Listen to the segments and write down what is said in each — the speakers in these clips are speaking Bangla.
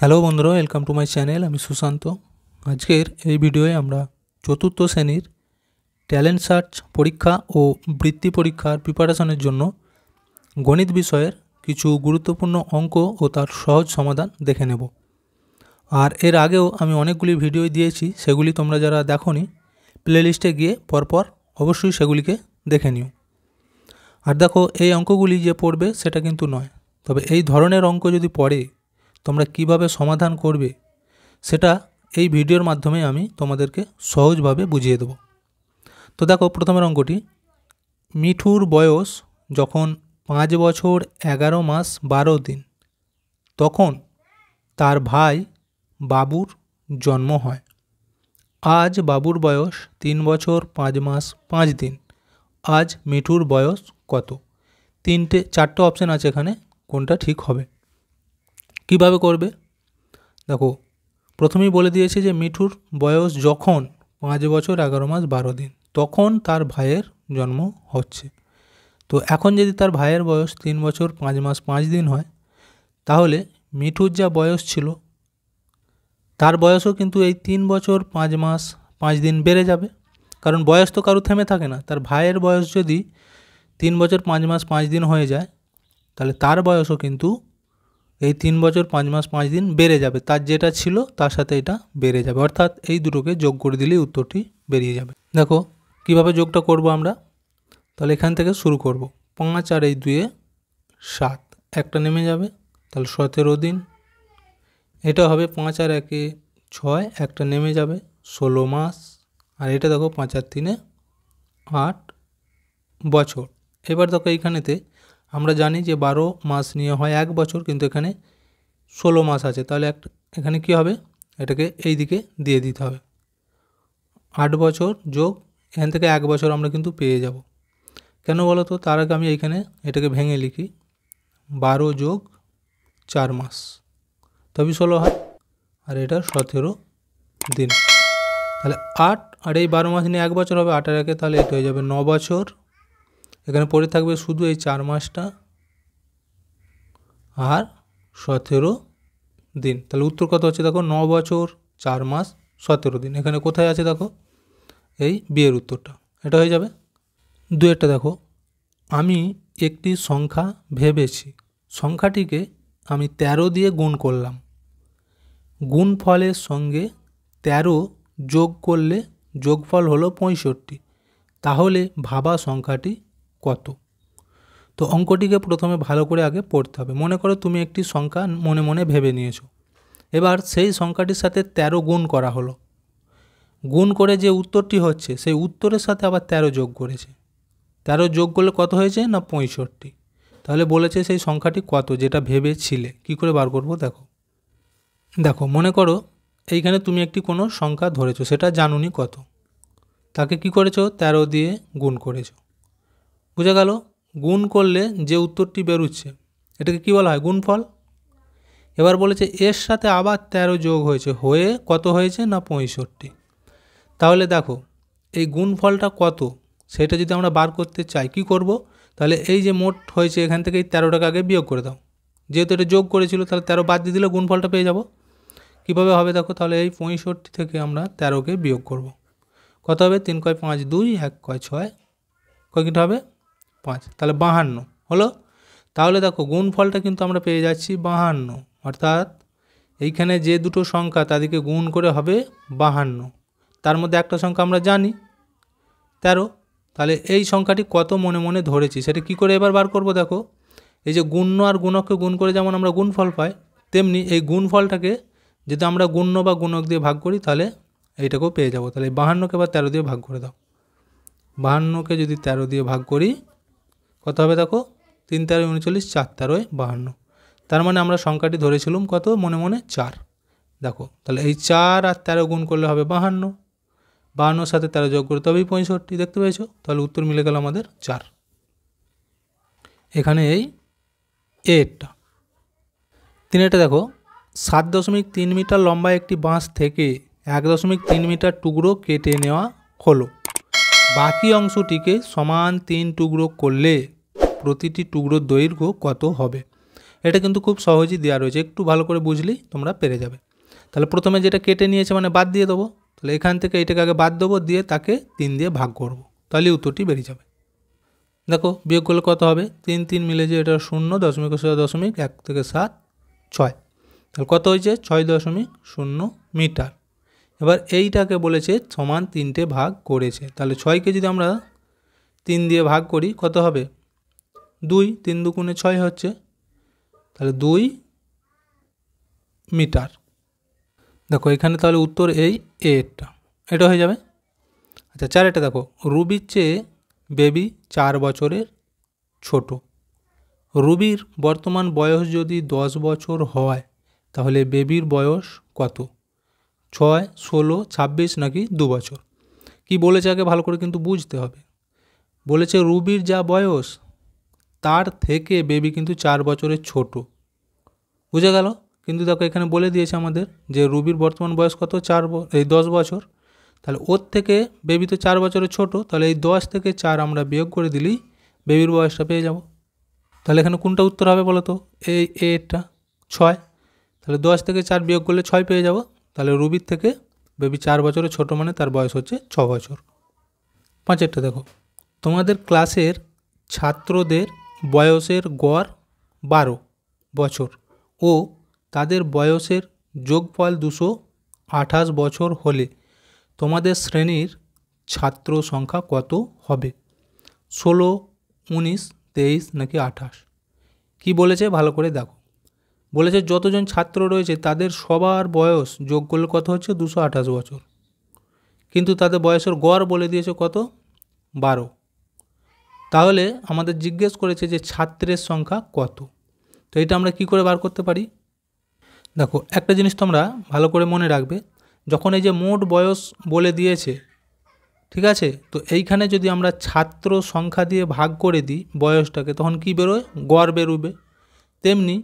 হ্যালো বন্ধুরা, ওয়েলকাম টু মাই চ্যানেল। আমি সুশান্ত। আজকের এই ভিডিওয়ে আমরা চতুর্থ শ্রেণীর ট্যালেন্ট সার্চ পরীক্ষা ও বৃত্তি পরীক্ষার প্রিপারেশনের জন্য গণিত বিষয়ের কিছু গুরুত্বপূর্ণ অঙ্ক ও তার সহজ সমাধান দেখে নেব। আর এর আগেও আমি অনেকগুলি ভিডিও দিয়েছি, সেগুলি তোমরা যারা দেখোনি প্লেলিস্টে গিয়ে পরপর অবশ্যই সেগুলিকে দেখে নিও। আর দেখো, এই অঙ্কগুলি যে পড়বে সেটা কিন্তু নয়, তবে এই ধরনের অঙ্ক যদি পড়ে তোমরা কিভাবে সমাধান করবে সেটা এই ভিডিওর মাধ্যমে আমি তোমাদেরকে সহজভাবে বুঝিয়ে দেব। তো দেখো, প্রথমের অঙ্কটি, মিঠুর বয়স যখন 5 বছর 11 মাস 12 দিন, তখন তার ভাই বাবুর জন্ম হয়। আজ বাবুর বয়স 3 বছর 5 মাস 5 দিন। আজ মিঠুর বয়স কত? চারটে অপশান আছে এখানে, কোনটা ঠিক হবে? কিভাবে করবে দেখো, প্রথমেই বলে দিয়েছে যে মিঠুর বয়স যখন 5 বছর 11 মাস 12 দিন, তখন তার ভাইয়ের জন্ম হচ্ছে। তো এখন যদি তার ভাইয়ের বয়স 3 বছর 5 মাস 5 দিন হয়, তাহলে মিঠুর যা বয়স ছিল তার বয়সও কিন্তু এই 3 বছর 5 মাস 5 দিন বেড়ে যাবে, কারণ বয়স তো কারো থেমে থাকে না। তার ভাইয়ের বয়স যদি 3 বছর 5 মাস 5 দিন হয়ে যায়, তাহলে তার বয়সও কিন্তু এই 3 বছর 5 মাস 5 দিন বেড়ে যাবে, তার যেটা ছিল তার সাথে এটা বেড়ে যাবে, অর্থাৎ এই দুটোকে যোগ করে দিলেই উত্তরটি বেরিয়ে যাবে। দেখো কিভাবে যোগটা করব আমরা, তাহলে এখান থেকে শুরু করব। 5 আর এই 2 7, একটা নেমে যাবে, তাহলে 17 দিন। এটা হবে 5 আর 1 6, একটা নেমে যাবে, 16 মাস। আর এটা দেখো 5 আর 3 8 বছর। এবার দেখো এইখানেতে আমরা জানি যে 12 মাস নিয়ে হয় 1 বছর, কিন্তু এখানে 16 মাস আছে, তাহলে এখানে কি হবে, এটাকে এই দিকে দিয়ে দিতে হবে। 8 বছর যোগ এখান থেকে 1 বছর আমরা কিন্তু পেয়ে যাব। কেন বলো তো? তার আগে আমি এইখানে এটাকে ভেঙে লিখি, 12 যোগ 4 মাস তবে 16 হয়, আর এটা 17 দিন। তাহলে 8 আর এই 12 মাস নিয়ে 1 বছর হবে, 8 আর 1, তাহলে এটা হয়ে যাবে 9 বছর। এখানে পড়ে থাকবে শুধু এই 4 মাসটা আর 17 দিন। তাহলে উত্তর কত হচ্ছে দেখো, 9 বছর 4 মাস 17 দিন। এখানে কোথায় আছে দেখো, এই বিয়ের উত্তরটা, এটা হয়ে যাবে। 2 দেখো, আমি একটি সংখ্যা ভেবেছি, সংখ্যাটিকে আমি 13 দিয়ে গুণ করলাম। গুণফলের সঙ্গে 13 যোগ করলে যোগফল হলো 65, তাহলে ভাবা সংখ্যাটি কত? তো অঙ্কটিকে প্রথমে ভালো করে আগে পড়তে হবে। মনে করো তুমি একটি সংখ্যা মনে মনে ভেবে নিয়েছো, এবার সেই সংখ্যাটির সাথে 13 গুণ করা হলো। গুণ করে যে উত্তরটি হচ্ছে, সেই উত্তরের সাথে আবার 13 যোগ করেছে। 13 যোগ করলে কত হয়েছে না 65। তাহলে বলেছে সেই সংখ্যাটি কত যেটা ভেবেছিলে। কি করে বার করব দেখো। দেখো মনে করো এইখানে তুমি একটি কোনো সংখ্যা ধরেছো, সেটা জানুনি কত, তাকে কি করেছো 13 দিয়ে গুণ করেছো। বুঝা গেল? গুণ করলে যে উত্তরটি বেরোচ্ছে এটাকে কি বলা হয়, গুণফল। এবার বলেছে এর সাথে আবার 13 যোগ হয়েছে, হয়ে কত হয়েছে না 65। তাহলে দেখো এই গুণফলটা কত সেটা যদি আমরা বার করতে চাই, কি করব, তাহলে এই যে মোট হয়েছে এখান থেকে এই 13টাকে আগে বিয়োগ করে দাও। যেহেতু এটা যোগ করেছিল, তাহলে 13 বাদ দিয়ে দিলে গুণফলটা পেয়ে যাব। কীভাবে হবে দেখো, তাহলে এই 65 থেকে আমরা 13কে বিয়োগ করব। কত হবে, 3 কয় 5 2, 1 কয় 6, কয়টা হবে 5, তাহলে 52 হলো। তাহলে দেখো গুণফলটা কিন্তু আমরা পেয়ে যাচ্ছি 52, অর্থাৎ এইখানে যে দুটো সংখ্যা তাদেরকে গুণ করে হবে 52। তার মধ্যে একটা সংখ্যা আমরা জানি 13, তাহলে এই সংখ্যাটি কত মনে মনে ধরেছি সেটা কি করে এবার বার করব দেখো। এই যে গুণ্য আর গুণককে গুণ করে যেমন আমরা গুণফল পাই, তেমনি এই গুণফলটাকে যদি আমরা গুণ্য বা গুণক দিয়ে ভাগ করি, তাহলে এইটাকেও পেয়ে যাব। তাহলে 52কে এবার 13 দিয়ে ভাগ করে দাও। 52কে যদি 13 দিয়ে ভাগ করি কত হবে দেখো, 3 13 39, 4 13 52। তার মানে আমরা সংখ্যাটি ধরেছিলাম কত মনে মনে 4। দেখো তাহলে এই 4 আর 13 গুণ করলে হবে 52, 52 সাথে 13 যোগ করতে হবে 65। দেখতে পেয়েছো? তাহলে উত্তর মিলে গেল আমাদের 4। এখানে এই এটা 3 দেখো, 7.3 মিটার লম্বা একটি বাঁশ থেকে 1.3 মিটার টুকরো কেটে নেওয়া হলো। বাকি অংশটিকে সমান 3 টুকরো করলে প্রতিটি টুকরোর দৈর্ঘ্য কত হবে? এটা কিন্তু খুব সহজেই দেওয়া রয়েছে, একটু ভালো করে বুঝলেই তোমরা পেরে যাবে। তাহলে প্রথমে যেটা কেটে নিয়েছে মানে বাদ দিয়ে দেবো, তাহলে এখান থেকে এটাকে আগে বাদ দেবো, দিয়ে তাকে 3 দিয়ে ভাগ করব, তাহলে উত্তরটি বেরিয়ে যাবে। দেখো বিয়োগ করলে কত হবে, 3 3 মিলে যে এটা 0.0.1 থেকে 7 6, তাহলে কত হয়েছে 6.0 মিটার। এবার এইটাকে বলেছে সমান 3টে ভাগ করেছে, তাহলে 6কে যদি আমরা 3 দিয়ে ভাগ করি কত হবে, 2, 3 দুগুণে 6 হচ্ছে, তাহলে 2 মিটার। দেখো এখানে তাহলে উত্তর এই এটা, এটা হয়ে যাবে। আচ্ছা 4 দেখো, রুবির চেয়ে বেবি 4 বছরের ছোট। রুবির বর্তমান বয়স যদি 10 বছর হয় তাহলে বেবির বয়স কত, 6, 16, 26 নাকি 2 বছর। কি বলেছে আগে ভালো করে কিন্তু বুঝতে হবে। বলেছে রুবির যা বয়স তার থেকে বেবি কিন্তু 4 বছরের ছোট, বুঝে গেল। কিন্তু দেখো এখানে বলে দিয়েছে আমাদের যে রুবির বর্তমান বয়স কত, 10 বছর, তাহলে ওর থেকে বেবি তো 4 বছরের ছোট, তাহলে এই 10 থেকে 4 আমরা বিয়োগ করে দিলেই বেবির বয়সটা পেয়ে যাব। তাহলে এখানে কোনটা উত্তর হবে বলো তো, এই এটা 6, তাহলে 10 থেকে 4 বিয়োগ করলে 6 পেয়ে যাব। তাহলে রুবির থেকে বেবি 4 বছরের ছোট মানে তার বয়স হচ্ছে 6 বছর। 5 দেখো, তোমাদের ক্লাসের ছাত্রদের বয়সের গড় 12 বছর ও তাদের বয়সের যোগফল 228 বছর হলে তোমাদের শ্রেণীর ছাত্র সংখ্যা কত হবে, 16, 19, 23 নাকি 28। কি বলেছে ভালো করে দেখো, বলেছে যতজন ছাত্র রয়েছে তাদের সবার বয়স যোগ করলে কত হচ্ছে 228 বছর, কিন্তু তাদের বয়সের গড় বলে দিয়েছে কত, 12। তাহলে আমাদের জিজ্ঞেস করেছে যে ছাত্রের সংখ্যা কত, তো এটা আমরা কি করে বার করতে পারি। দেখো একটা জিনিস তোমরা ভালো করে মনে রাখবে, যখন এই যে মোট বয়স বলে দিয়েছে, ঠিক আছে, তো এইখানে যদি আমরা ছাত্র সংখ্যা দিয়ে ভাগ করে দিই বয়সটাকে, তখন কি বেরোয়, গড় বেরোবে। তেমনি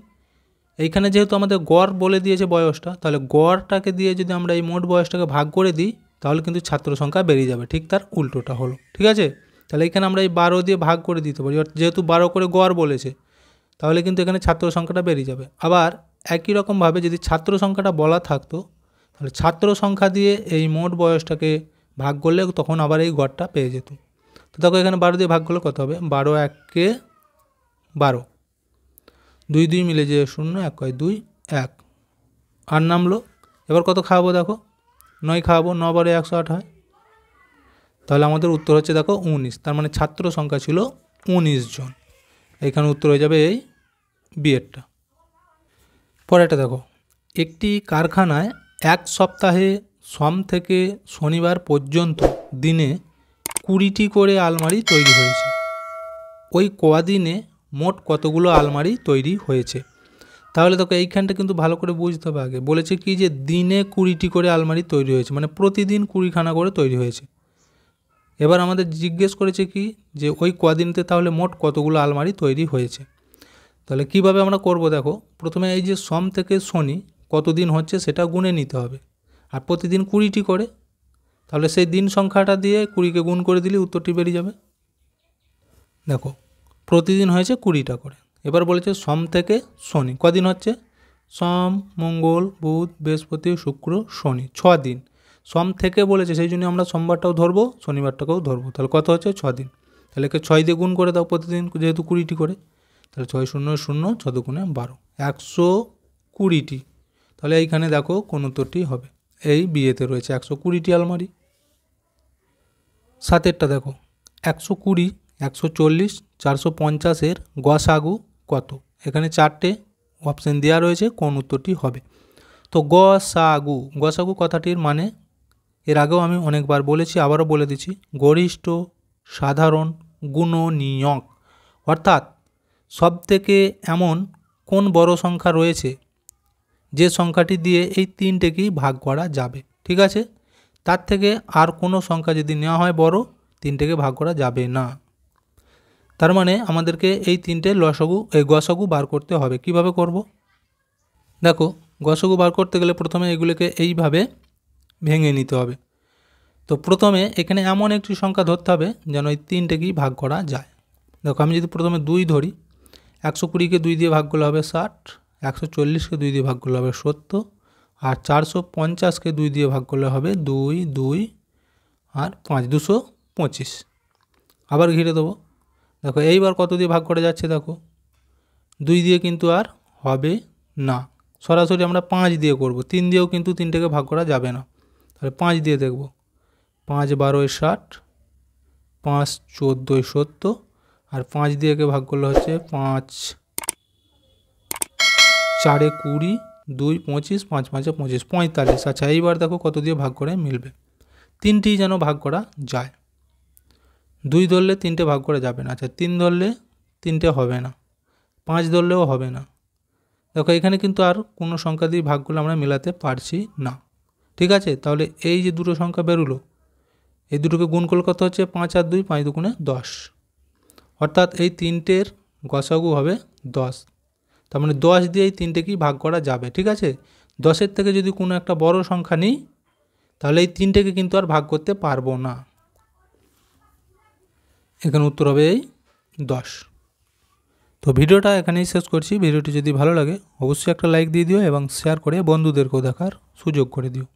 এইখানে যেহেতু আমাদের গড় বলে দিয়েছে বয়সটা, তাহলে গড়টাকে দিয়ে যদি আমরা এই মোট বয়সটাকে ভাগ করে দিই তাহলে কিন্তু ছাত্র সংখ্যা বেরিয়ে যাবে, ঠিক তার উল্টোটা হলো, ঠিক আছে। তাহলে এখানে আমরা এই 12 দিয়ে ভাগ করে দিতে পারি, যেহেতু 12 করে গড় বলেছে, তাহলে কিন্তু এখানে ছাত্র সংখ্যাটা বেরিয়ে যাবে। আবার একই রকমভাবে যদি ছাত্র সংখ্যাটা বলা থাকতো তাহলে ছাত্র সংখ্যা দিয়ে এই মোট বয়সটাকে ভাগ করলে তখন আবার এই গড়টা পেয়ে যেত। তো দেখো এখানে 12 দিয়ে ভাগ করলে কত হবে, 12 1 12, 2 2 মিলে যে 0, 1 2 1, আর নামলো। এবার কত খাওয়াবো দেখো, 9 খাওয়াবো, 9 বারে 108 হয়, তাহলে আমাদের উত্তর হচ্ছে দেখো 19, তার মানে ছাত্র সংখ্যা ছিল 19 জন। এখানে উত্তর হয়ে যাবে এই বিয়েরটা। পরেরটা দেখো, একটি কারখানায় 1 সপ্তাহে সোম থেকে শনিবার পর্যন্ত দিনে 20টি করে আলমারি তৈরি হয়েছে। ওই কদিনে মোট কতগুলো আলমারি তৈরি হয়েছে। তাহলে দেখো এইখানটা কিন্তু ভালো করে বুঝতে হবে। আগে বলেছে কি যে দিনে 20টি করে আলমারি তৈরি হয়েছে, মানে প্রতিদিন 20খানা করে তৈরি হয়েছে। এবার আমাদের জিজ্ঞেস করেছে কি যে ওই কদিনতে তাহলে মোট কতগুলো আলমারি তৈরি হয়েছে। তাহলে কিভাবে আমরা করব, দেখো প্রথমে এই যে সোম থেকে শনি কতদিন হচ্ছে সেটা গুনে নিতে হবে, আর প্রতিদিন 20টি করে, তাহলে সেই দিন সংখ্যাটা দিয়ে 20কে গুণ করে দিলে উত্তরটি বেরিয়ে যাবে। দেখো প্রতিদিন হয়েছে 20টা করে। এবার বলেছে সোম থেকে শনি কদিন হচ্ছে, সোম, মঙ্গল, বুধ, বৃহস্পতি, শুক্র, শনি, 6 দিন। সোম থেকে বলেছে সেই জন্য আমরা সোমবারটাও ধরবো, শনিবারটাকেও ধরবো, তাহলে কত হচ্ছে 6 দিন। তাহলে একে 6 দিয়ে গুণ করে দাও প্রতিদিন, যেহেতু 20টি করে, তাহলে 6 0 0, 6 দুগুণে 12, 120টি। তাহলে এইখানে দেখো কোন উত্তরটি হবে, এই বিয়েতে রয়েছে 120টি আলমারি। 7 দেখো, 120, 140, 450 গসাগু কত। এখানে 4টে অপশান দেওয়া রয়েছে, কোন উত্তরটি হবে। তো গসাগু কথাটির মানে এর আগেও আমি অনেকবার বলেছি, আবারও বলে দিচ্ছি, গরিষ্ঠ সাধারণ গুণনীয়ক, অর্থাৎ সবথেকে এমন কোন বড় সংখ্যা রয়েছে যে সংখ্যাটি দিয়ে এই 3টেকেই ভাগ করা যাবে, ঠিক আছে। তার থেকে আর কোনো সংখ্যা যদি নেওয়া হয় বড়, 3টেকে ভাগ করা যাবে না। তার মানে আমাদেরকে এই 3টে গসাগু বার করতে হবে। কিভাবে করব, দেখো গসাগু বার করতে গেলে প্রথমে এগুলোকে এইভাবে ভেঙে নিতে হবে। তো প্রথমে এখানে এমন একটি সংখ্যা ধরতে হবে যেন এই 3টেকেই ভাগ করা যায়। দেখো আমি যদি প্রথমে 2 ধরি, 120কে 2 দিয়ে ভাগ করলে হবে 60, 140কে 2 দিয়ে ভাগ করলে হবে 70, আর 450কে 2 দিয়ে ভাগ করলে হবে 2, 2 আর 5, 225। আবার ঘিরে দেবো। দেখো এইবার কত দিয়ে ভাগ করে যাচ্ছে, দেখো 2 দিয়ে কিন্তু আর হবে না, সরাসরি আমরা 5 দিয়ে করব। 3 দিয়েও কিন্তু 3টেকে ভাগ করা যাবে না, তাহলে 5 দিয়ে দেখব। 5 12 60, 5 14 70, আর 5 দিয়ে একে ভাগ করলে হচ্ছে 5 4 20, 2 25, 5 5 25, 45। আচ্ছা এইবার দেখো কত দিয়ে ভাগ করে মিলবে। 3টি যেন ভাগ করা যায়। 2 ধরলে 3টে ভাগ করা যাবে না। আচ্ছা 3 ধরলে 3টে হবে না, 5 ধরলেও হবে না। দেখো এখানে কিন্তু আর কোনো সংখ্যা দিয়ে ভাগগুলো আমরা মেলাতে পারছি না। ঠিক আছে, তাহলে এই যে দুটো সংখ্যা বেরোলো, এই দুটোকে গুণ করলে কত হচ্ছে 5 আর 2, 5 দুগুণে 10, অর্থাৎ এই 3টের গসাগু হবে 10। তার মানে 10 দিয়ে এই 3টেকেই ভাগ করা যাবে। ঠিক আছে, 10-এর থেকে যদি কোনো একটা বড় সংখ্যা নিই তাহলে এই 3টেকে কিন্তু আর ভাগ করতে পারবো না। এখানে উত্তর হবে এই 10। তো ভিডিওটা এখানেই শেষ করছি। ভিডিওটি যদি ভালো লাগে অবশ্যই একটা লাইক দিয়ে দিও এবং শেয়ার করে বন্ধুদেরকেও দেখার সুযোগ করে দিও।